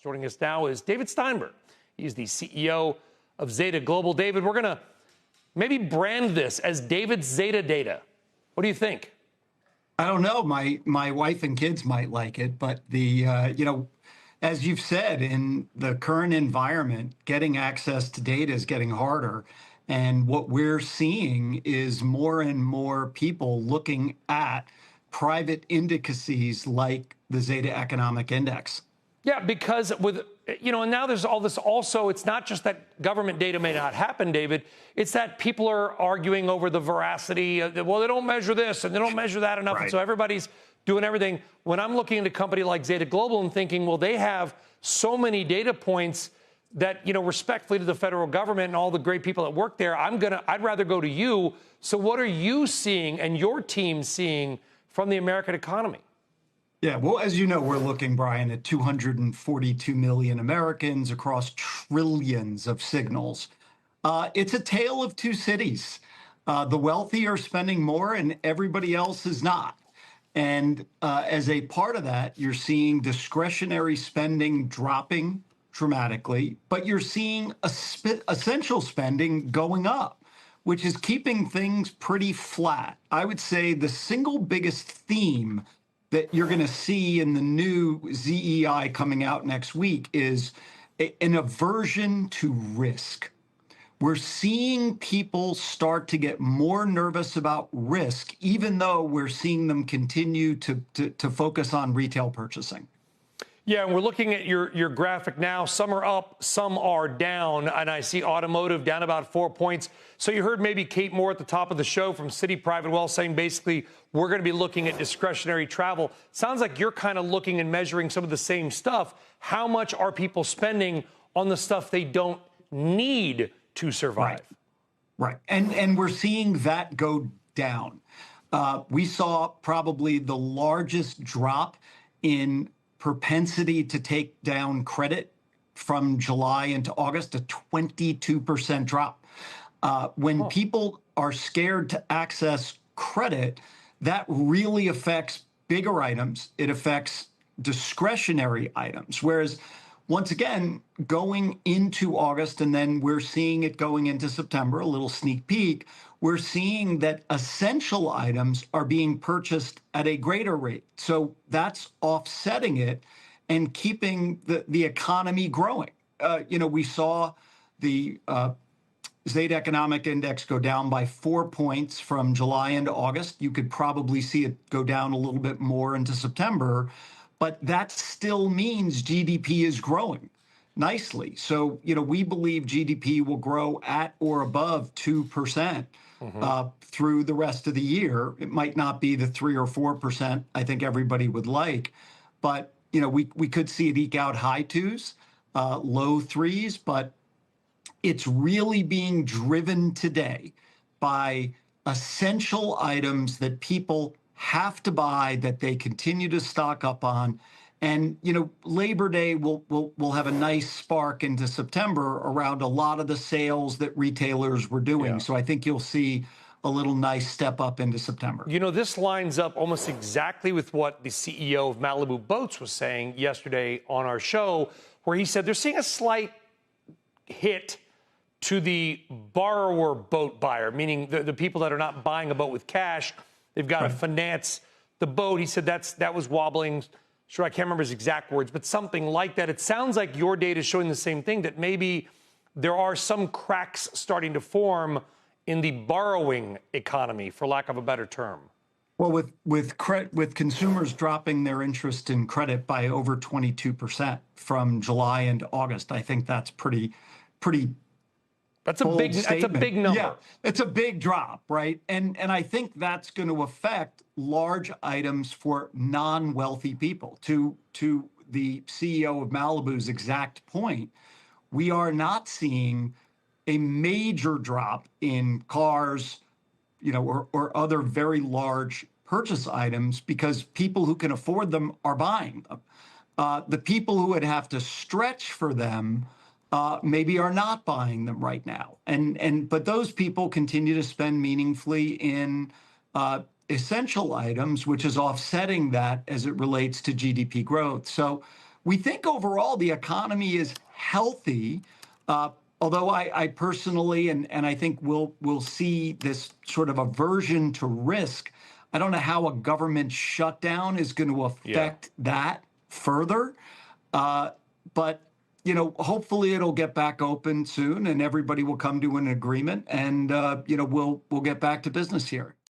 Joining us now is David Steinberg. He's the CEO of Zeta Global. David, we're going to maybe brand this as David's Zeta data. What do you think? I don't know. My wife and kids might like it, but as you've said, in the current environment, getting access to data is getting harder. And what we're seeing is more and more people looking at private indices like the Zeta Economic Index. Yeah, because and now there's all this also, it's not just that government data may not happen, David, it's that people are arguing over the veracity. Well, they don't measure this and they don't measure that enough. Right. And so everybody's doing everything. When I'm looking at a company like Zeta Global and thinking, well, they have so many data points that, respectfully to the federal government and all the great people that work there, I'd rather go to you. So what are you seeing and your team seeing from the American economy? Yeah, well, as you know, we're looking, Brian, at 242 million Americans across trillions of signals. It's a tale of two cities. The wealthy are spending more and everybody else is not. And as a part of that, you're seeing discretionary spending dropping dramatically, but you're seeing essential spending going up, which is keeping things pretty flat. I would say the single biggest theme that you're going to see in the new ZEI coming out next week is an aversion to risk. We're seeing people start to get more nervous about risk, even though we're seeing them continue to focus on retail purchasing. Yeah, and we're looking at your graphic now. Some are up, some are down, and I see automotive down about 4 points. So you heard maybe Kate Moore at the top of the show from Citi Private Wealth saying basically we're going to be looking at discretionary travel. Sounds like you're kind of looking and measuring some of the same stuff. How much are people spending on the stuff they don't need to survive? Right. And we're seeing that go down. We saw probably the largest drop in propensity to take down credit from July into August, a 22% drop. When people are scared to access credit, that really affects bigger items. It affects discretionary items. Whereas, once again, going into August, and then we're seeing it going into September, a little sneak peek, we're seeing that essential items are being purchased at a greater rate. So that's offsetting it and keeping the economy growing. We saw the Zeta Economic Index go down by 4 points from July into August. You could probably see it go down a little bit more into September, but that still means GDP is growing nicely. So, we believe GDP will grow at or above 2%. Through the rest of the year. It might not be the 3 or 4% I think everybody would like, but we could see it eke out high twos, low threes, but it's really being driven today by essential items that people have to buy, that they continue to stock up on. And, Labor Day will have a nice spark into September around a lot of the sales that retailers were doing. Yeah. So I think you'll see a little nice step up into September. This lines up almost exactly with what the CEO of Malibu Boats was saying yesterday on our show, where he said they're seeing a slight hit to the borrower boat buyer, meaning the people that are not buying a boat with cash. They've got to finance the boat. He said that was wobbling. Sure, I can't remember his exact words, but something like that. It sounds like your data is showing the same thing, that maybe there are some cracks starting to form in the borrowing economy, for lack of a better term. Well, with consumers dropping their interest in credit by over 22% from July into August, I think that's pretty. That's a big number. Yeah, it's a big drop, right? And I think that's going to affect large items for non-wealthy people. To the CEO of Malibu's exact point, we are not seeing a major drop in cars, or other very large purchase items because people who can afford them are buying them. The people who would have to stretch for them maybe are not buying them right now. But those people continue to spend meaningfully in essential items, which is offsetting that as it relates to GDP growth. So we think overall the economy is healthy. Although I personally, and I think we'll see this sort of aversion to risk. I don't know how a government shutdown is going to affect that further. But hopefully it'll get back open soon, and everybody will come to an agreement, and we'll get back to business here.